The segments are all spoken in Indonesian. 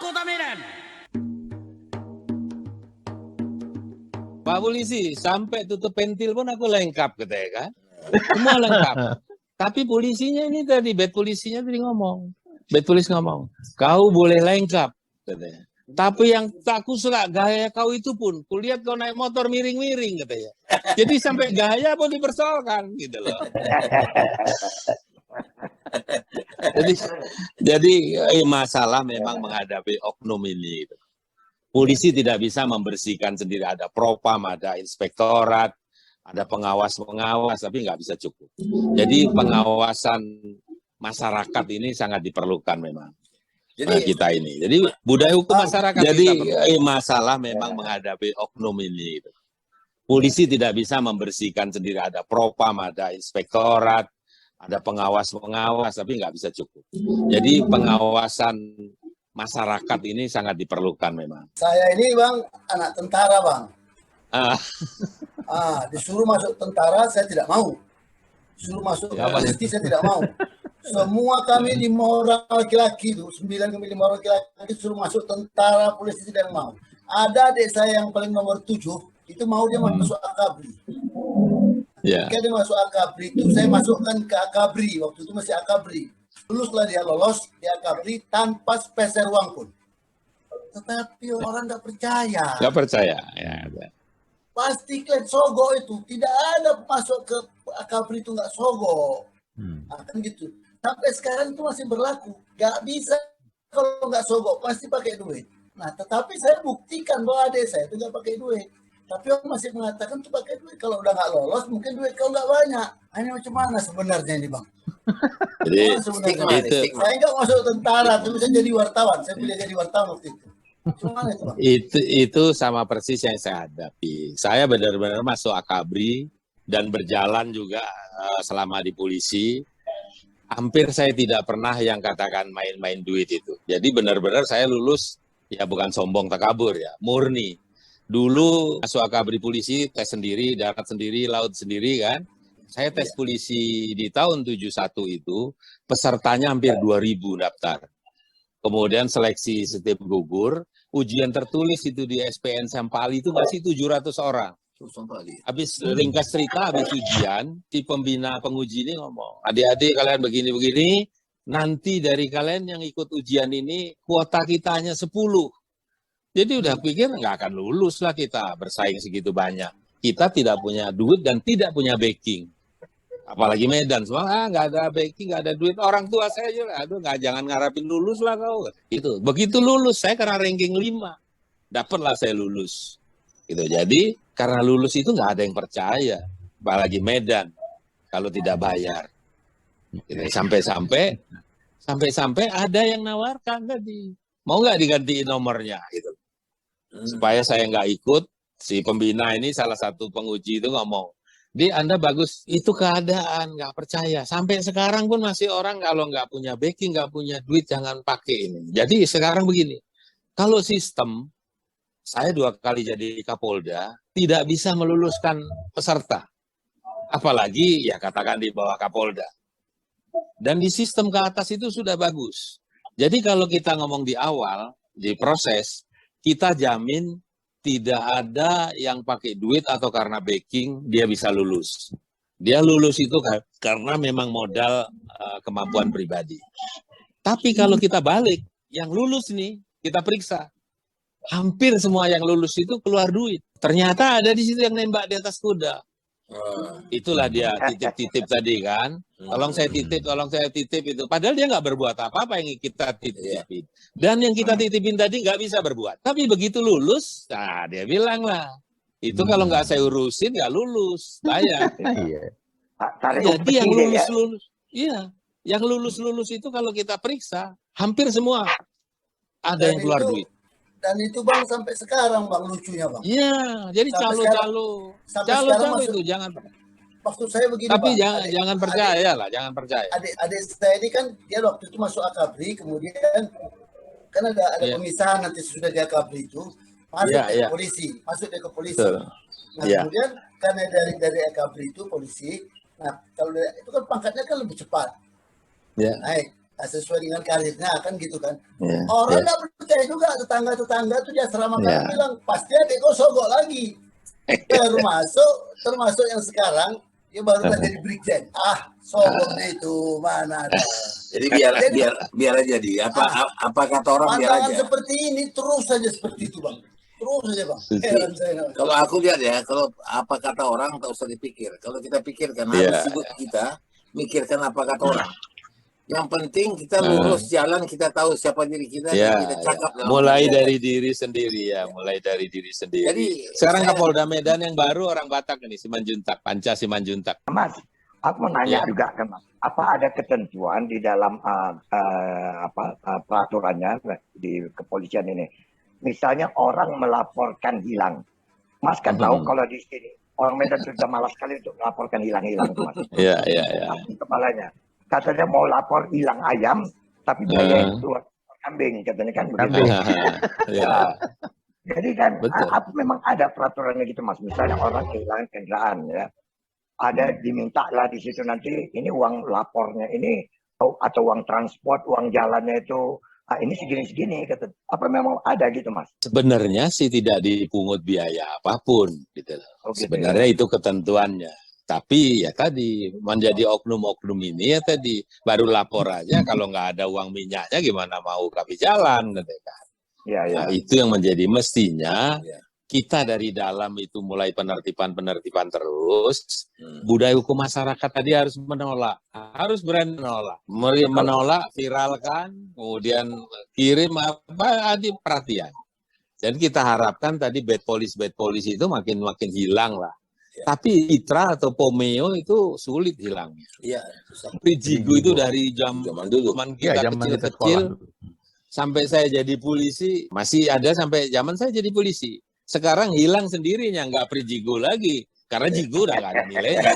Kota Medan. Pak Polisi, sampai tutup pentil pun aku lengkap katanya kan. Semua lengkap. Tapi polisinya ini tadi, bed polisinya tadi ngomong. Bed polis ngomong, kau boleh lengkap katanya. Tapi yang tak kusuka gaya kau itu pun, kulihat kau naik motor miring-miring katanya. Jadi sampai gaya pun dipersoalkan gitu loh. jadi masalah memang menghadapi oknum ini. Gitu. Polisi tidak bisa membersihkan sendiri, ada propam, ada inspektorat, ada pengawas-pengawas, tapi nggak bisa cukup. Jadi pengawasan masyarakat ini sangat diperlukan memang. Jadi kita ini. Jadi budaya hukum masyarakat. Jadi masalah memang menghadapi oknum ini. Gitu. Polisi tidak bisa membersihkan sendiri, ada propam, ada inspektorat, ada pengawas-pengawas, tapi nggak bisa cukup. Jadi pengawasan masyarakat ini sangat diperlukan memang. Saya ini Bang, anak tentara Bang. Disuruh masuk tentara saya tidak mau. Disuruh masuk polisi saya tidak mau. Semua kami 5 orang laki-laki itu, 9 kami 5 orang laki-laki suruh masuk tentara, polisi tidak mau. Ada adik saya yang paling nomor 7, itu mau dia masuk Akabri. Ketika dia masuk Akabri itu saya masukkan ke Akabri, waktu itu masih Akabri. Luluslah dia lolos di Akabri tanpa speser uang pun. Tetapi orang nggak percaya. Nggak percaya. Ya. Pasti kalian sogok itu. Tidak ada masuk ke Akabri itu nggak sogok. Akan gitu. Sampai sekarang itu masih berlaku. Nggak bisa kalau nggak sogok. Pasti pakai duit. Nah, tetapi saya buktikan bahwa adik saya itu nggak pakai duit. Tapi orang masih mengatakan itu pakai duit. Kalau udah nggak lolos, mungkin duit kau nggak banyak. Ini macam mana sebenarnya ini Bang? Jadi saya nggak masuk tentara, tapi saya jadi wartawan. Saya pilih jadi wartawan waktu itu. Gimana itu Bang? Itu sama persis yang saya hadapi. Saya benar-benar masuk Akabri dan berjalan juga selama di polisi. Hampir saya tidak pernah yang katakan main-main duit itu. Jadi benar-benar saya lulus, ya bukan sombong takabur ya, murni. Dulu masuk Akabri polisi, tes sendiri, darat sendiri, laut sendiri kan. Saya tes polisi di tahun 71 itu, pesertanya hampir 2.000 daftar. Kemudian seleksi setiap gugur, ujian tertulis itu di SPN Sampali itu masih 700 orang. Habis ringkas cerita, habis ujian, si pembina penguji ini ngomong, adik-adik kalian begini-begini, nanti dari kalian yang ikut ujian ini, kuota kita hanya 10. Jadi udah pikir nggak akan lulus lah kita, bersaing segitu banyak. Kita tidak punya duit dan tidak punya backing. Apalagi Medan, semua nggak ada backing, nggak ada duit. Orang tua saya juga, aduh jangan ngarapin lulus lah kau. Gitu. Begitu lulus, saya karena ranking 5, dapatlah saya lulus. Gitu. Jadi karena lulus itu nggak ada yang percaya, apalagi Medan kalau tidak bayar. Gitu. Sampai ada yang nawarkan tadi, mau nggak digantiin nomornya, gitu. Supaya saya nggak ikut. Si pembina ini salah satu penguji itu ngomong, Di Anda bagus, itu keadaan, nggak percaya. Sampai sekarang pun masih orang kalau nggak punya backing, nggak punya duit, jangan pakai ini. Jadi sekarang begini, kalau sistem, saya 2 kali jadi Kapolda, tidak bisa meluluskan peserta. Apalagi ya katakan di bawah Kapolda. Dan di sistem ke atas itu sudah bagus. Jadi kalau kita ngomong di awal, di proses, kita jamin tidak ada yang pakai duit atau karena backing dia bisa lulus. Dia lulus itu karena memang modal kemampuan pribadi. Tapi kalau kita balik, yang lulus nih kita periksa. Hampir semua yang lulus itu keluar duit. Ternyata ada di situ yang nembak di atas kuda. Itulah dia titip-titip tadi kan. Tolong saya titip itu. Padahal dia nggak berbuat apa-apa yang kita titipin. Dan yang kita titipin tadi nggak bisa berbuat. Tapi begitu lulus, nah dia bilang lah. Itu kalau nggak saya urusin nggak lulus. Saya. Jadi yang lulus-lulus. Iya. Yang lulus-lulus itu kalau kita periksa, hampir semua ada yang keluar duit. Dan itu Bang sampai sekarang Bang lucunya Bang. Iya, jadi calo-calo itu jangan. Maksud saya begini Tapi Bang. jangan percaya lah, jangan percaya. Adik saya ini kan dia waktu itu masuk Akabri, kemudian kan ada pemisahan nanti sudah di Akabri itu masuk ke polisi. Nah kemudian karena dari Akabri itu polisi, nah kalau itu kan pangkatnya kan lebih cepat. Naik. sesuai dengan karirnya kan gitu kan. Ya, Orang ya, nggak percaya juga, tetangga tuh di asrama ya. kami bilang pasti adek kau sogok lagi. Termasuk yang sekarang ya baru jadi brigjen. Sogoknya itu mana ada. Jadi biar aja di apa kata orang biar Pandangan aja. seperti ini terus saja seperti itu bang. Terus saja bang. Heran saya. Kalau aku lihat ya, kalau apa kata orang tak usah dipikir. Kalau kita pikirkan Iya. harus sibuk kita mikirkan apa kata orang. Yang penting kita lurus jalan, kita tahu siapa diri kita Ya, dan kita cakap dalam mulai kerjaan. dari diri sendiri ya, mulai dari diri sendiri. Jadi, sekarang saya- Kapolda Medan yang baru orang Batak ini, Simanjuntak, Panca Simanjuntak. Mas, aku mau nanya Ya. juga kan Mas, apa ada ketentuan di dalam peraturannya di kepolisian ini? Misalnya orang melaporkan hilang, Mas kan tahu kalau di sini orang Medan sudah malas sekali untuk melaporkan hilang-hilang tuh Mas. Iya, iya, iya. Kepalanya katanya mau lapor hilang ayam, tapi biaya itu kambing katanya kan begitu. Ya. Jadi kan Betul. memang ada peraturannya gitu Mas. Misalnya orang kehilangan kendaraan ya, ada diminta lah di situ nanti ini uang lapornya ini atau uang transport, uang jalannya itu ini segini-segini kata. Apa memang ada gitu Mas? Sebenarnya sih tidak dipungut biaya apapun gitu loh. Oh, gitu Sebenarnya itu ketentuannya. Tapi ya tadi menjadi oknum-oknum ini ya tadi baru lapor aja kalau nggak ada uang minyaknya gimana mau kami jalan gitu kan. Ya, ya. Nah, itu yang menjadi mestinya Ya. kita dari dalam itu mulai penertiban terus. Budaya hukum masyarakat tadi harus menolak, harus berani menolak, viralkan, kemudian kirim apa adik perhatian. Dan kita harapkan tadi bad police itu makin hilang lah. Ya. Tapi Itra atau Pomeo itu sulit hilangnya. Iya. Prijigo itu dari zaman dulu. kita zaman kita kecil-kecil sekolah. sampai saya jadi polisi, masih ada sampai zaman saya jadi polisi. Sekarang hilang sendirinya, nggak Prijigo lagi. Karena Jigo udah nggak ada nilainya.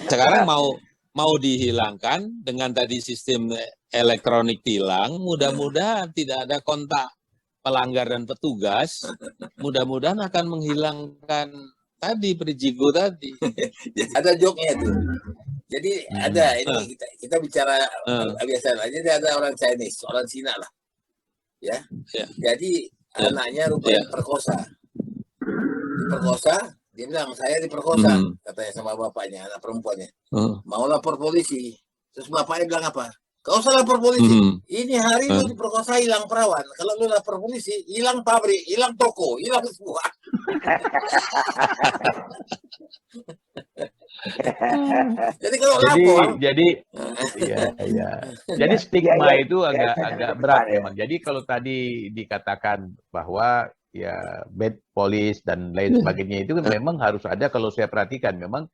Sekarang mau dihilangkan dengan tadi sistem elektronik tilang, mudah-mudahan tidak ada kontak pelanggar dan petugas, mudah-mudahan akan menghilangkan tadi Prijigo tadi. Ada joke-nya tuh. Jadi ada ini kita bicara biasa aja, ada orang Chinese, orang Cina lah. Ya. Jadi anaknya rupanya perkosa. Dia bilang saya diperkosa, katanya sama bapaknya, anak perempuannya. Mau lapor polisi. Terus bapaknya bilang apa? Kau usah lapor polisi. Ini hari lu diperkosa hilang perawan. Kalau lu lapor polisi, hilang pabrik, hilang toko, hilang semua. Jadi kalau lapor, jadi stigma itu agak berat memang. Jadi kalau tadi dikatakan bahwa ya bad police dan lain sebagainya itu memang harus ada. Kalau saya perhatikan memang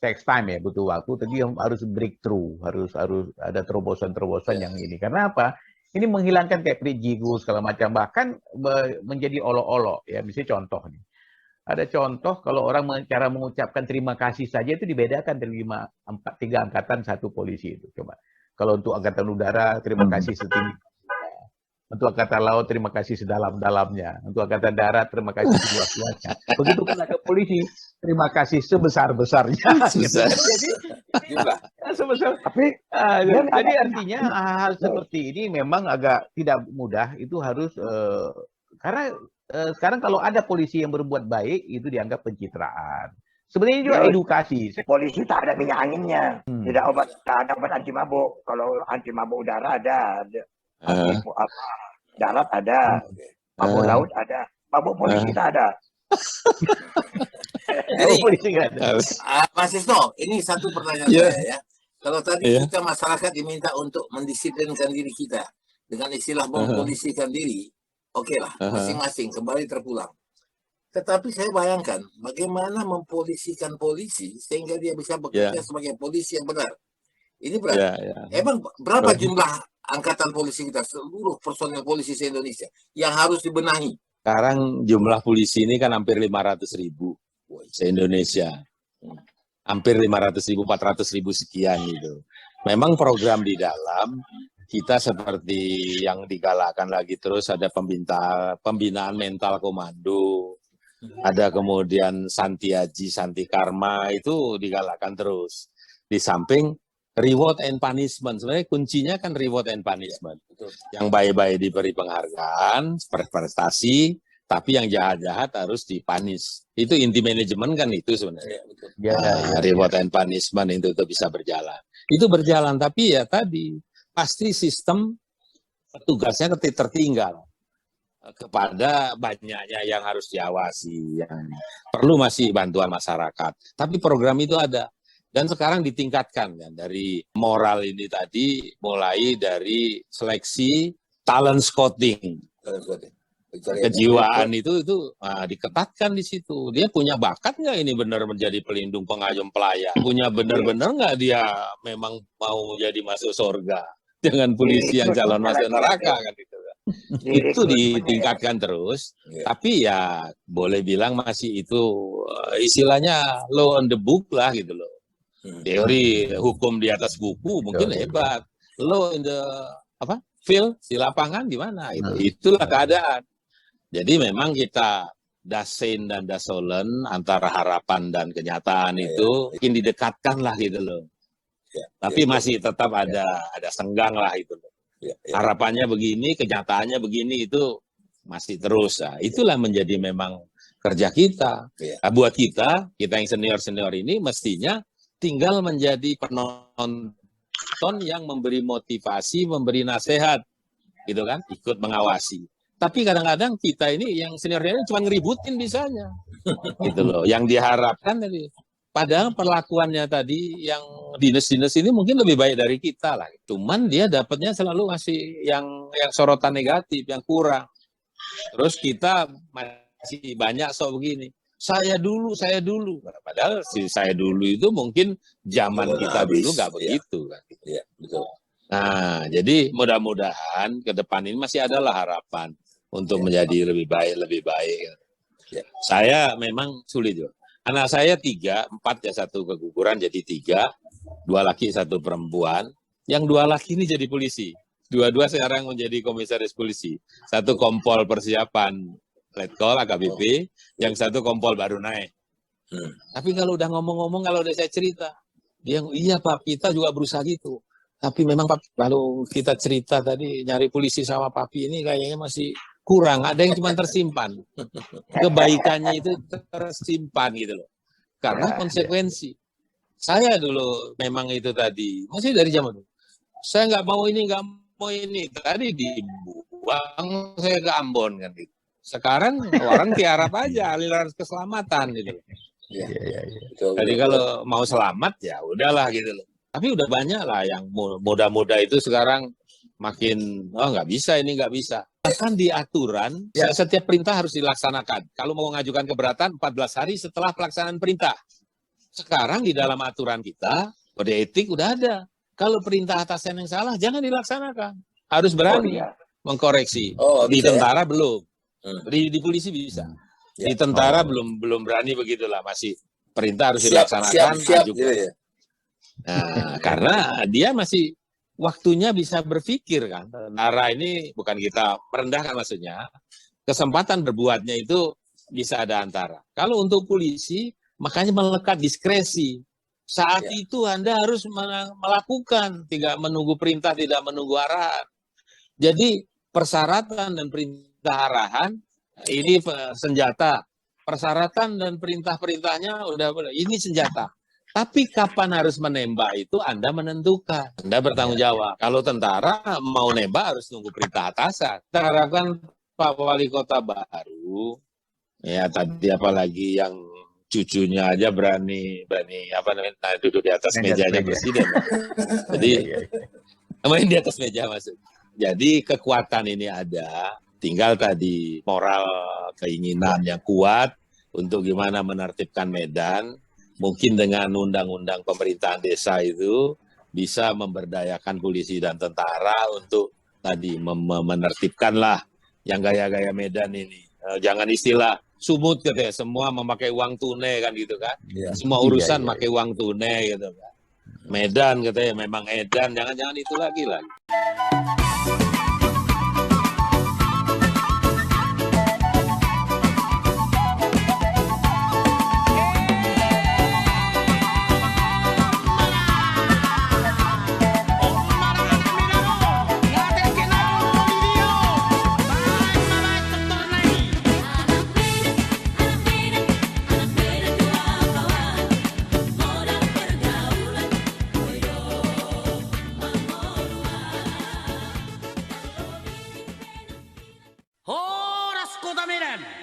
takes time ya, butuh waktu. Tadi harus breakthrough, harus ada terobosan-terobosan yang ini. Karena apa? Ini menghilangkan kayak Prijigo segala macam, bahkan menjadi olok-olok ya. Misalnya contoh nih. Ada contoh kalau orang cara mengucapkan terima kasih saja itu dibedakan dari 3 angkatan 1 polisi itu. Coba. Kalau untuk angkatan udara terima kasih setinggi. Untuk angkatan laut terima kasih sedalam-dalamnya. Untuk angkatan darat terima kasih seluas-luasnya. Begitu pula ke polisi terima kasih sebesar-besarnya. Jadi sebesar. Tapi jadi artinya hal seperti ini memang agak tidak mudah. Itu harus karena sekarang kalau ada polisi yang berbuat baik itu dianggap pencitraan. Sebenarnya juga edukasi. Polisi tak ada minyak anginnya, tak ada obat anti mabuk. Kalau anti mabuk udara ada, darat ada, mabuk laut ada, mabuk polisi tak ada. Jadi, polisi nggak ada. Mas Isno, ini satu pertanyaan saya ya. Kalau tadi kita masyarakat diminta untuk mendisiplinkan diri kita dengan istilah mempolisikan diri. Oke lah, masing-masing kembali terpulang. Tetapi saya bayangkan bagaimana mempolisikan polisi sehingga dia bisa bekerja sebagai polisi yang benar. Ini berat. Emang berapa jumlah angkatan polisi kita, seluruh personel polisi se-Indonesia yang harus dibenahi? Sekarang jumlah polisi ini kan hampir 500.000 se-Indonesia. Hampir 500.000, 400.000 sekian itu. Memang program di dalam kita seperti yang digalakkan lagi terus ada pembinaan mental komando, ada kemudian Santi Haji, Santi Karma itu digalakkan terus. Di samping reward and punishment. Sebenarnya kuncinya kan reward and punishment. Betul. Yang baik-baik diberi penghargaan, prestasi, tapi yang jahat-jahat harus dipunish. Itu inti manajemen kan itu sebenarnya. Reward and punishment itu bisa berjalan. Itu berjalan, tapi ya tadi pasti sistem petugasnya tertinggal kepada banyaknya yang harus diawasi, yang perlu masih bantuan masyarakat. Tapi program itu ada. Dan sekarang ditingkatkan kan, dari moral ini tadi, mulai dari seleksi talent scouting. Kejiwaan itu diketatkan di situ. Dia punya bakat nggak ini benar menjadi pelindung pengayom pelayan? Punya benar-benar nggak dia memang mau jadi masuk surga dengan polisi yang calon masuk neraka kan gitu. Itu ditingkatkan terus, tapi ya boleh bilang masih itu istilahnya law on the book lah gitu loh. Teori hukum di atas buku mungkin hebat, law in the field di lapangan gimana itu. Itulah keadaan. Jadi memang kita dasein dan dasolen antara harapan dan kenyataan itu mungkin didekatkan lah gitu loh. Tapi masih tetap ada senggang lah itu loh. Harapannya begini, kenyataannya begini, itu masih terus. Nah, itulah menjadi memang kerja kita. Nah, buat kita yang senior-senior ini mestinya tinggal menjadi penonton yang memberi motivasi, memberi nasihat, gitu kan, ikut mengawasi. Tapi kadang-kadang kita ini yang senior ini cuma ngeributin bisanya, gitu loh. Yang diharapkan tadi. Padahal perlakuannya tadi yang dinas-dinas ini mungkin lebih baik dari kita lah. Cuman dia dapatnya selalu masih yang sorotan negatif, yang kurang. Terus kita masih banyak begini. Saya dulu. Padahal saya dulu itu mungkin zaman kita dulu nggak begitu. Kan. Iya, betul. Nah, jadi mudah-mudahan ke depan ini masih adalah harapan untuk menjadi lebih baik. Ya. Saya memang sulit juga. Anak saya 3, 4 ya, 1 keguguran jadi 3, 2 laki 1 perempuan. Yang 2 laki ini jadi polisi. 2 sekarang menjadi komisaris polisi. 1 kompol persiapan letkol AKBP, yang 1 kompol baru naik. Tapi kalau udah ngomong-ngomong, kalau udah saya cerita, dia iya Pak, kita juga berusaha gitu. Tapi memang Pak, kalau kita cerita tadi nyari polisi sama Papi ini kayaknya masih kurang, ada yang cuma tersimpan. Kebaikannya itu tersimpan gitu loh. Karena konsekuensi. Saya dulu memang itu tadi, masih dari zaman dulu. Saya nggak mau ini. Tadi dibuang saya ke Ambon kan gitu. Sekarang orang tiarap aja aliran keselamatan gitu. Iya. Jadi kalau mau selamat ya udahlah gitu loh. Tapi udah banyak lah yang muda-muda itu sekarang makin nggak bisa. Bahkan di aturan setiap perintah harus dilaksanakan. Kalau mau mengajukan keberatan 14 hari setelah pelaksanaan perintah. Sekarang di dalam aturan kita kode etik udah ada. Kalau perintah atasan yang salah jangan dilaksanakan. Harus berani mengkoreksi. Di tentara belum. Di polisi bisa. Di tentara belum berani begitulah, masih perintah harus dilaksanakan. Siap, gitu ya. Nah, karena dia masih waktunya bisa berpikir kan. Tentara ini bukan kita merendahkan maksudnya. Kesempatan berbuatnya itu bisa ada antara. Kalau untuk polisi, makanya melekat diskresi. Saat itu Anda harus melakukan, tidak menunggu perintah, tidak menunggu arahan. Jadi persyaratan dan perintah arahan ini senjata. Persyaratan dan perintah-perintahnya udah ini senjata. Tapi kapan harus menembak itu Anda menentukan. Anda bertanggung jawab. Kalau tentara mau nembak harus nunggu perintah atasan. Kita harapkan Pak Wali Kota baru, ya tadi apalagi yang cucunya aja berani duduk di atas mejanya presiden. Jadi main di atas meja maksud. Jadi kekuatan ini ada. Tinggal tadi moral keinginan yang kuat untuk gimana menertibkan medan. Mungkin dengan undang-undang pemerintahan desa itu bisa memberdayakan polisi dan tentara untuk tadi menertibkanlah yang gaya-gaya medan ini. Jangan istilah sumut katanya, semua memakai uang tunai kan gitu kan. Semua urusan pakai uang tunai gitu kan. Medan katanya memang edan, jangan itu lagi. Presiden.